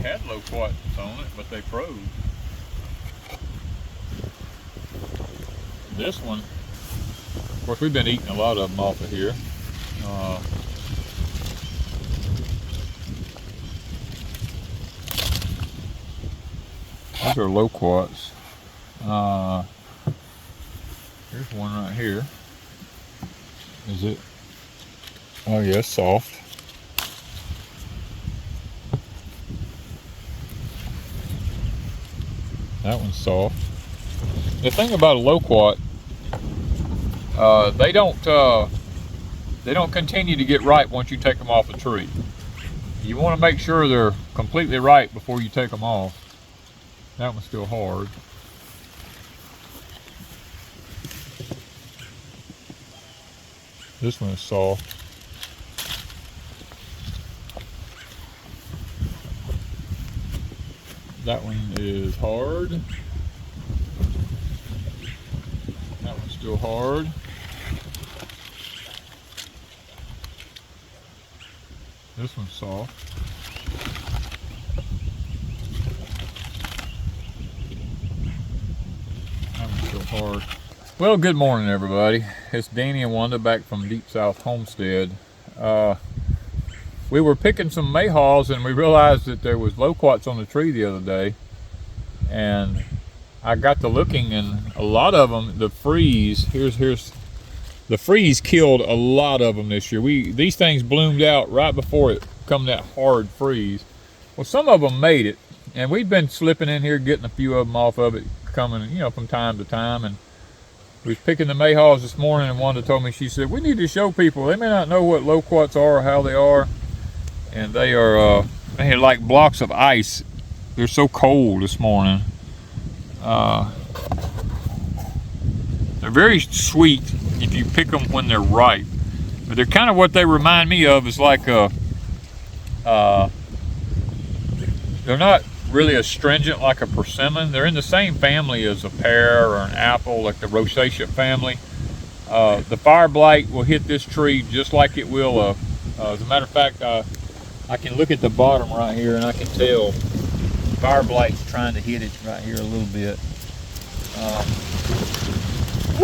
had loquats on it, but they froze. This one, of course, we've been eating a lot of them off of here. These are loquats. Here's one right here. Is it? Oh yeah, it's soft. That one's soft. The thing about a loquat, they don't continue to get ripe once you take them off a tree. You want to make sure they're completely ripe before you take them off. That one's still hard. This one is soft. That one is hard. That one's still hard. This one's soft. That one's still hard. Well, good morning, everybody. It's Danny and Wanda back from Deepsouth Homestead. We were picking some mayhaws and we realized that there was loquats on the tree the other day. And I got to looking, and a lot of them, the freeze, the freeze killed a lot of them this year. These things bloomed out right before it come that hard freeze. Well, some of them made it, and we've been slipping in here getting a few of them off of it, coming, you know, from time to time. And we was picking the mayhaws this morning, and Wanda told me, she said, we need to show people, they may not know what loquats are or how they are. And they are like blocks of ice. They're so cold this morning. They're very sweet if you pick them when they're ripe. But they're kind of what they remind me of, is like they're not really astringent like a persimmon. They're in the same family as a pear or an apple, like the rosacea family. The fire blight will hit this tree just like it will as a matter of fact, I can look at the bottom right here and I can tell fire blight's trying to hit it right here a little bit.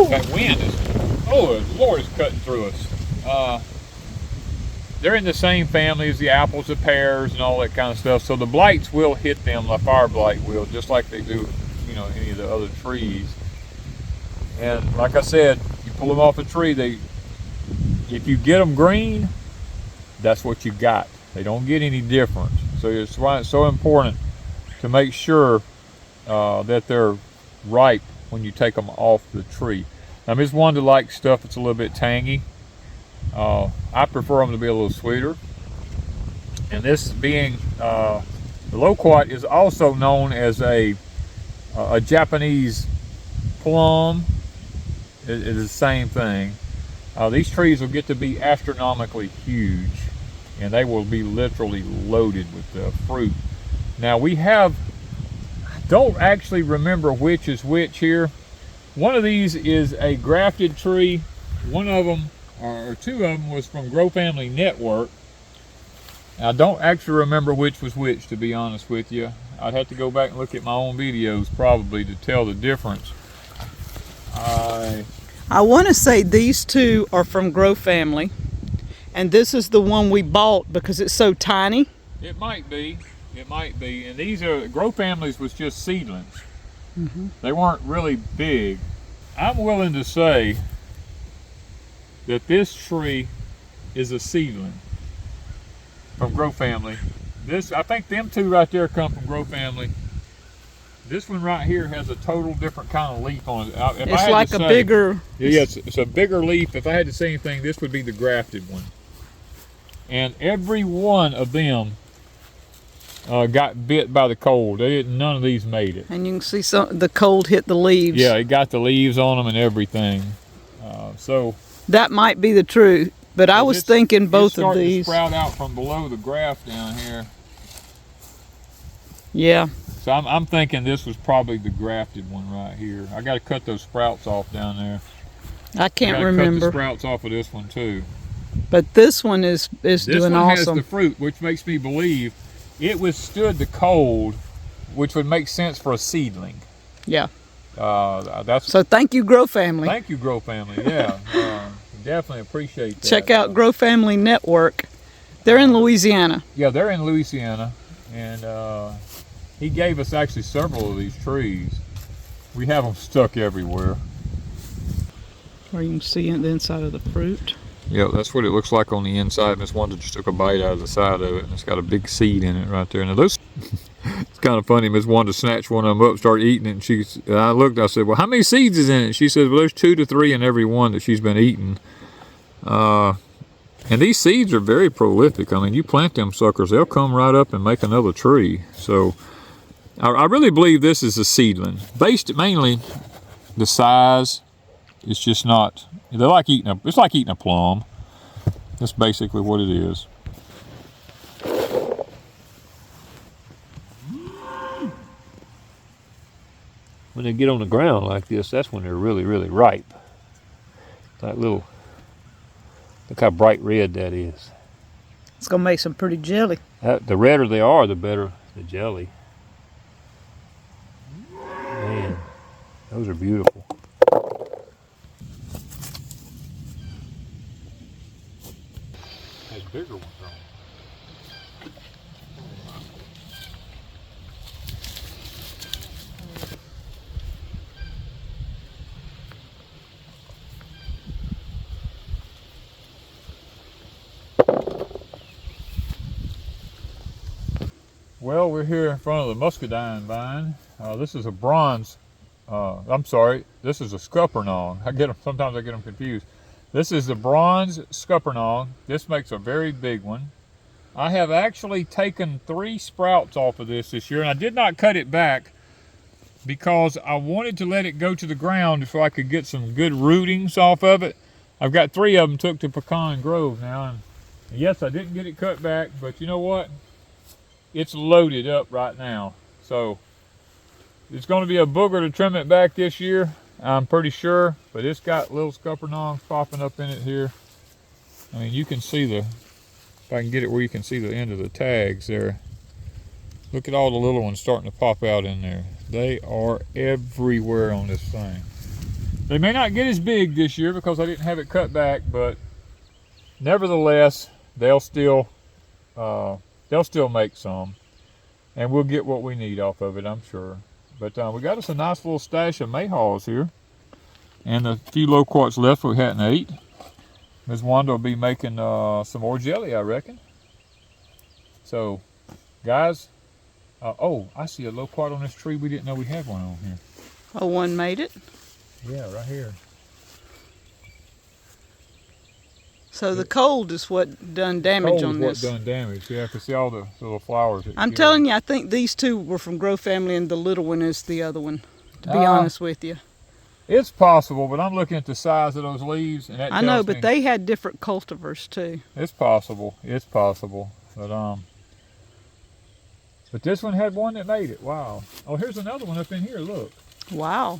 That wind is, oh Lord, is cutting through us. They're in the same family as the apples, the pears, and all that kind of stuff. So the blights will hit them, the fire blight will, just like they do, you know, any of the other trees. And like I said, you pull them off a tree, if you get them green, that's what you got. They don't get any different. So it's why it's so important to make sure that they're ripe when you take them off the tree. Now, Ms. Wanda likes stuff that's a little bit tangy. I prefer them to be a little sweeter. And this being, the loquat is also known as a Japanese plum. It is the same thing. These trees will get to be astronomically huge, and they will be literally loaded with fruit. Now don't actually remember which is which here. One of these is a grafted tree. One of them, or two of them, was from Grow Family Network. I don't actually remember which was which, to be honest with you. I'd have to go back and look at my own videos probably to tell the difference. I want to say these two are from Grow Family, and this is the one we bought because it's so tiny. It might be. It might be. And these are, Grow Families was just seedlings. They weren't really big. I'm willing to say that this tree is a seedling from Grow Family. I think them two right there come from Grow Family. This one right here has a total different kind of leaf on it. It's like a bigger... Yeah, it's a bigger leaf. If I had to say anything, this would be the grafted one. And every one of them got bit by the cold. None of these made it. And you can see the cold hit the leaves. Yeah, it got the leaves on them and everything. So that might be the truth, but I was thinking both of these. It's starting to sprout out from below the graft down here. Yeah. So I'm thinking this was probably the grafted one right here. I got to cut those sprouts off down there. I can't remember. Cut the sprouts off of this one too. But this one is doing awesome. This one has the fruit, which makes me believe it withstood the cold, which would make sense for a seedling. Yeah. That's So thank you, Grow Family. Thank you, Grow Family. Yeah, definitely appreciate that. Check out Grow Family Network. They're in Louisiana. Yeah, they're in Louisiana, and he gave us actually several of these trees. We have them stuck everywhere. Or you can see the inside of the fruit. Yeah, that's what it looks like on the inside. Miss Wanda just took a bite out of the side of it, and it's got a big seed in it right there. Now those, it's kind of funny. Miss Wanda snatched one of them up, started eating it, and I looked. I said, "Well, how many seeds is in it?" She said, "Well, there's 2 to 3 in every one that she's been eating." And these seeds are very prolific. I mean, you plant them suckers, they'll come right up and make another tree. So I really believe this is a seedling, based mainly the size. It's just not. They're like eating a. It's like eating a plum. That's basically what it is. When they get on the ground like this, that's when they're really, really ripe. That little. Look how bright red that is. It's gonna make some pretty jelly. The redder they are, the better the jelly. Man, those are beautiful. Has bigger ones on. Well, we're here in front of the muscadine vine. This is a bronze. I'm sorry. This is a scuppernong. Sometimes I get them confused. This is the bronze scuppernong. This makes a very big one. I have actually taken 3 sprouts off of this year, and I did not cut it back because I wanted to let it go to the ground so I could get some good rootings off of it. I've got 3 of them took to Pecan Grove now, and yes, I didn't get it cut back, but you know what? It's loaded up right now. So it's going to be a booger to trim it back this year, I'm pretty sure, but it's got little scuppernongs popping up in it here. I mean, you can see if I can get it where you can see the end of the tags there. Look at all the little ones starting to pop out in there. They are everywhere on this thing. They may not get as big this year because I didn't have it cut back, but nevertheless, they'll still make some, and we'll get what we need off of it, I'm sure. But we got us a nice little stash of mayhaws here, and a few loquats left we hadn't ate. Ms. Wanda will be making some more jelly, I reckon. So, guys, oh, I see a loquat on this tree. We didn't know we had one on here. Oh, one made it? Yeah, right here. So the cold is what done damage on this. What done damage? Yeah, I can see all the little flowers. I'm telling you, I think these 2 were from Grow Family, and the little one is the other one. To be honest with you, it's possible, but I'm looking at the size of those leaves, and that I know, but they had different cultivars too. It's possible. It's possible, but this one had one that made it. Wow. Oh, here's another one up in here. Look. Wow.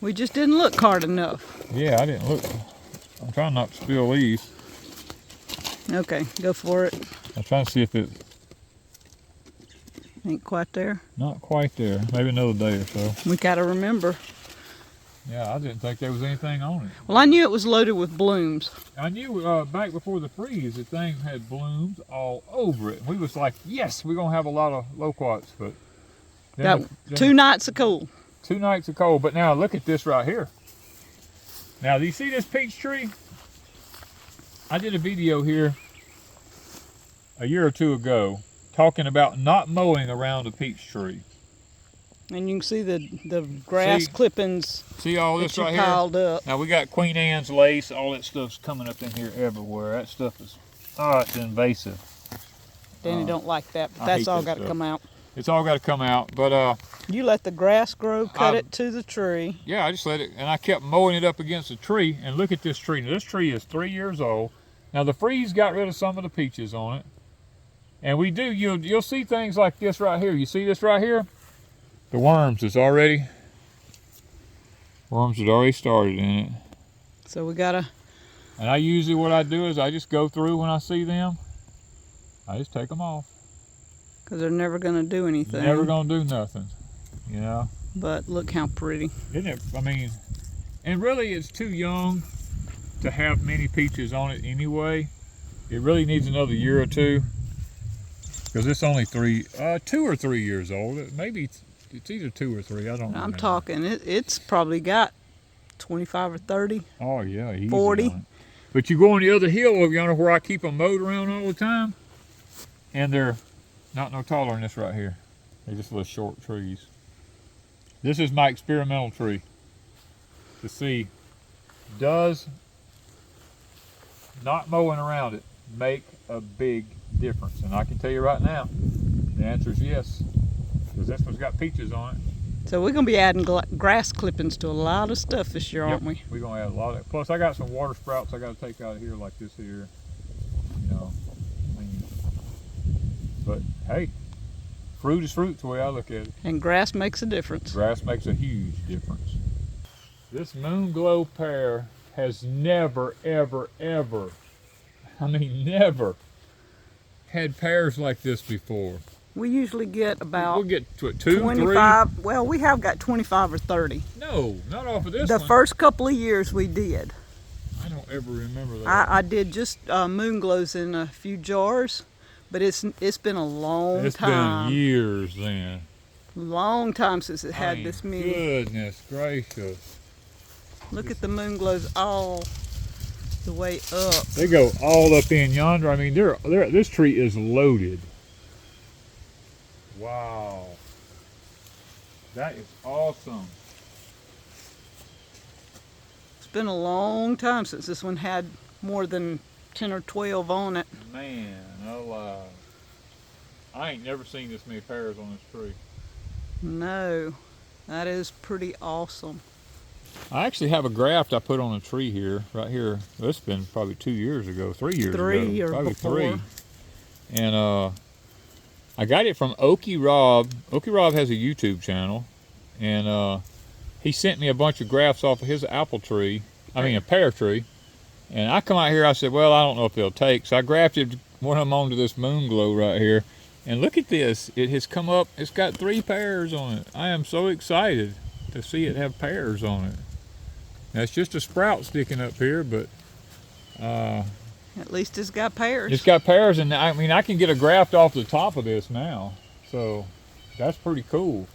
We just didn't look hard enough. Yeah, I didn't look. I'm trying not to spill these. Okay, go for it. I'm trying to see if it... Ain't quite there. Not quite there. Maybe another day or so. We gotta remember. Yeah, I didn't think there was anything on it. Well, I knew it was loaded with blooms. I knew back before the freeze, the thing had blooms all over it. We was like, yes, we're going to have a lot of loquats. But Got 2 nights of cold. 2 nights of cold. But now look at this right here. Now, do you see this peach tree? I did a video here a year or 2 ago talking about not mowing around a peach tree. And you can see the grass clippings. See all this right here? Piled up. Now we got Queen Anne's lace. All that stuff's coming up in here everywhere. That stuff is, it's invasive. Danny don't like that, but that's all got to come out. It's all got to come out, but you let the grass grow, cut it to the tree. Yeah, I just let it, and I kept mowing it up against the tree. And look at this tree. Now, this tree is 3 years old. Now the freeze got rid of some of the peaches on it, and we do. You'll see things like this right here. You see this right here? The worms had already started in it. So we gotta. And I usually what I do is I just go through when I see them. I just take them off. Because they're never going to do anything. Never gonna do nothing, you know. But look how pretty. Isn't it? I mean, and really it's too young to have many peaches on it anyway. It really needs another year or two. Because it's only 2 or 3 years old. Maybe it's either 2 or 3, I don't know. I'm talking, it's probably got 25 or 30. Oh yeah, easy 40. on it. But you go on the other hill over yonder where I keep them mowed around all the time, and they're not no taller than this right here. They're just little short trees. This is my experimental tree to see, does not mowing around it make a big difference? And I can tell you right now, the answer is yes, because this one's got peaches on it. So we're going to be adding grass clippings to a lot of stuff this year, aren't we? We're going to add a lot of it. Plus I got some water sprouts I got to take out of here like this here, you know. I mean, but hey, fruit is fruit the way I look at it. And grass makes a difference. Grass makes a huge difference. This moon glow pear has never, ever, ever, I mean never, had pears like this before. We usually get about we'll get to it, 2, 25. 3. Well, we have got 25 or 30. No, not off of this The one. first couple of years we did. I don't ever remember that. I did just moon glows in a few jars, but it's been a long time. It's been years then. Long time since it had I mean, this many. Goodness gracious. Look at the moon glows all the way up. They go all up in yonder. I mean, this tree is loaded. Wow. That is awesome. It's been a long time since this one had more than 10 or 12 on it. Man, alive. I ain't never seen this many pears on this tree. No, that is pretty awesome. I actually have a graft I put on a tree here, right here. It's been probably 2 years ago, 3 years ago. 3 or probably before. 3. And I got it from Okie Rob. Okie Rob has a YouTube channel, and he sent me a bunch of grafts off of his apple tree, I mean a pear tree. And I come out here, I said, well, I don't know if they'll take. So I grafted one of them onto this moon glow right here. And look at this, it has come up, it's got 3 pears on it. I am so excited to see it have pears on it. Now it's just a sprout sticking up here, but At least it's got pears. it's got pears, and I mean I can get a graft off the top of this now, so that's pretty cool.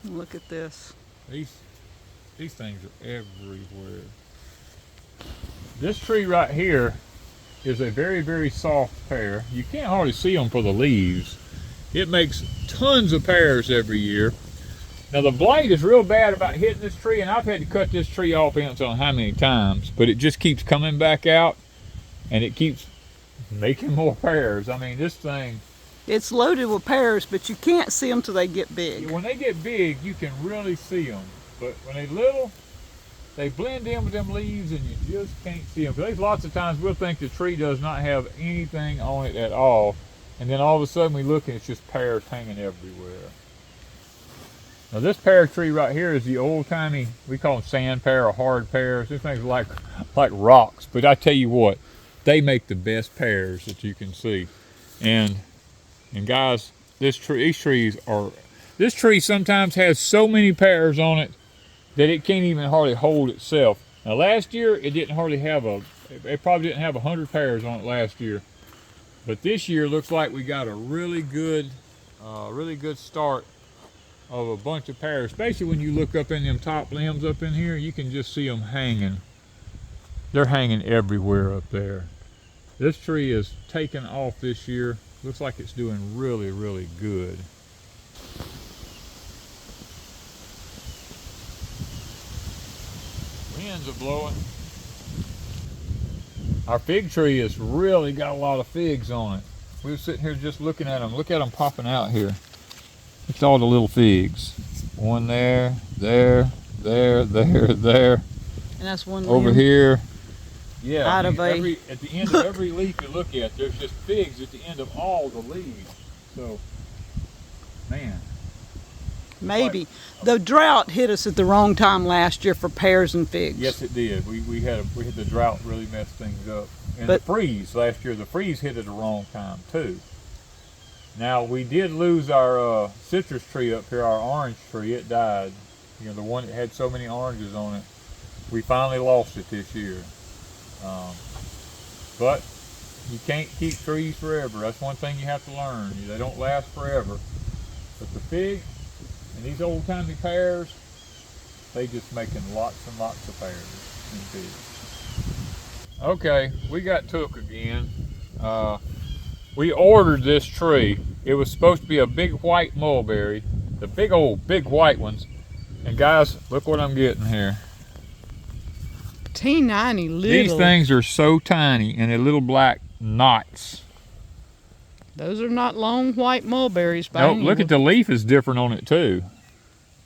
Look at this. These things are everywhere. This tree right here is a very, very soft pear. You can't hardly see them for the leaves. It makes tons of pears every year. Now the blight is real bad about hitting this tree, and I've had to cut this tree off I don't know how many times, but it just keeps coming back out, and it keeps making more pears. I mean, this thing, It's loaded with pears, but you can't see them till they get big. when they get big, you can really see them. But when they're little, they blend in with them leaves, and you just can't see them. There's lots of times we'll think the tree does not have anything on it at all, and then all of a sudden we look and it's just pears hanging everywhere. Now this pear tree right here is the old-timey, we call them sand pear or hard pears. These things are like rocks, but I tell you what, they make the best pears that you can see. And guys, this tree sometimes has so many pears on it that it can't even hardly hold itself. Now last year it didn't hardly have it probably didn't have 100 pears on it last year. But this year looks like we got a really good start of a bunch of pears, especially when you look up in them top limbs up in here, you can just see them hanging. They're hanging everywhere up there. This tree is taking off this year. Looks like it's doing really, really good. Winds are blowing. Our fig tree has really got a lot of figs on it. We were sitting here just looking at them. Look at them popping out here. Look at all the little figs. One there, there, there, there, there. And that's one over limb. here. Yeah, Out of at the end of every leaf you look at, there's just figs at the end of all the leaves. So, man. Maybe. The drought hit us at the wrong time last year for pears and figs. Yes, it did. We had the drought really messed things up, and But- the freeze last year. The freeze hit at the wrong time too. Now we did lose our citrus tree up here, our orange tree. It died. You know, the one that had so many oranges on it. We finally lost it this year. But you can't keep trees forever. That's one thing you have to learn. They don't last forever. But the fig and these old-timey pears, they just making lots and lots of pears and figs. Okay, we got took again. We ordered this tree. It was supposed to be a big white mulberry, the big white ones. And guys, look what I'm getting here. Teeny little. These things are so tiny and they're little black knots. Those are not long white mulberries. No, look at the leaf is different on it too.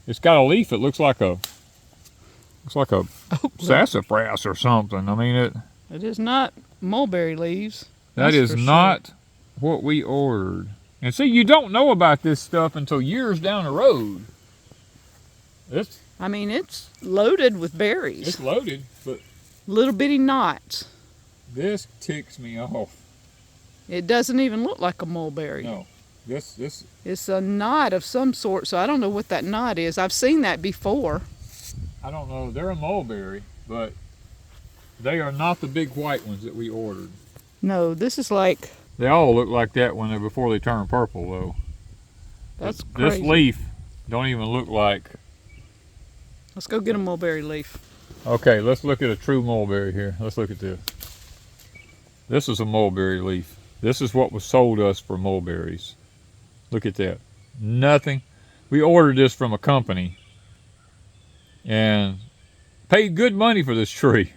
It's got a leaf that looks like a sassafras or something. I mean it is not mulberry leaves. That is not what we ordered. And see, you don't know about this stuff until years down the road. I mean, it's loaded with berries. It's loaded, but little bitty knots. This ticks me off. It doesn't even look like a mulberry. No, this. It's a knot of some sort, so I don't know what that knot is. I've seen that before. I don't know. They're a mulberry, but they are not the big white ones that we ordered. No, this is like. They all look like that before they turn purple, though. That's crazy. This leaf don't even look like. Let's go get a mulberry leaf. Okay, let's look at a true mulberry here. Let's look at this. This is a mulberry leaf. This is what was sold us for mulberries. Look at that. Nothing. We ordered this from a company and paid good money for this tree.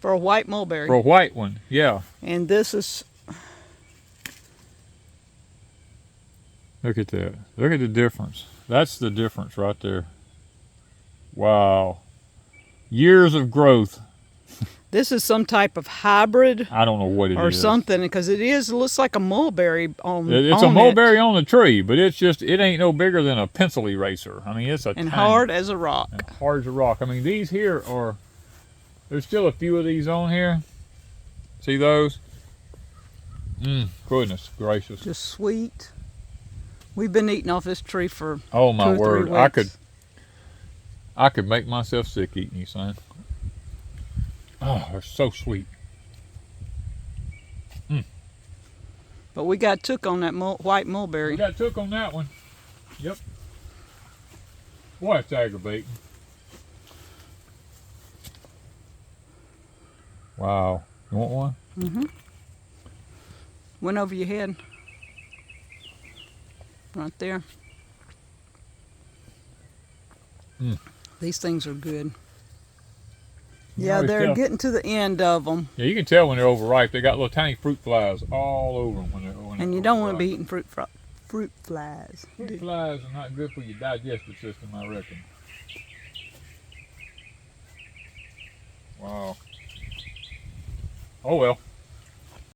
For a white mulberry. For a white one, yeah. And this is. Look at that. Look at the difference. That's the difference right there. Wow. Years of growth. This is some type of hybrid. I don't know what it is. Or something, because it looks like a mulberry on It's a mulberry on the tree, but it ain't no bigger than a pencil eraser. I mean, it's and hard as a rock. And hard as a rock. I mean, these here there's still a few of these on here. See those? Goodness gracious. Just sweet. We've been eating off this tree for oh my 2 or 3 word, weeks. I could make myself sick eating these things. Oh, they're so sweet. But we got took on that white mulberry. We got took on that one. Yep. Boy, it's aggravating. Wow. You want one? Mm-hmm. Went over your head. Right there. These things are good. Yeah, they're getting to the end of them. Yeah, you can tell when they're overripe. They got little tiny fruit flies all over them when and you don't want to be eating fruit flies. Fruit flies are not good for your digestive system, I reckon. Wow. Oh well.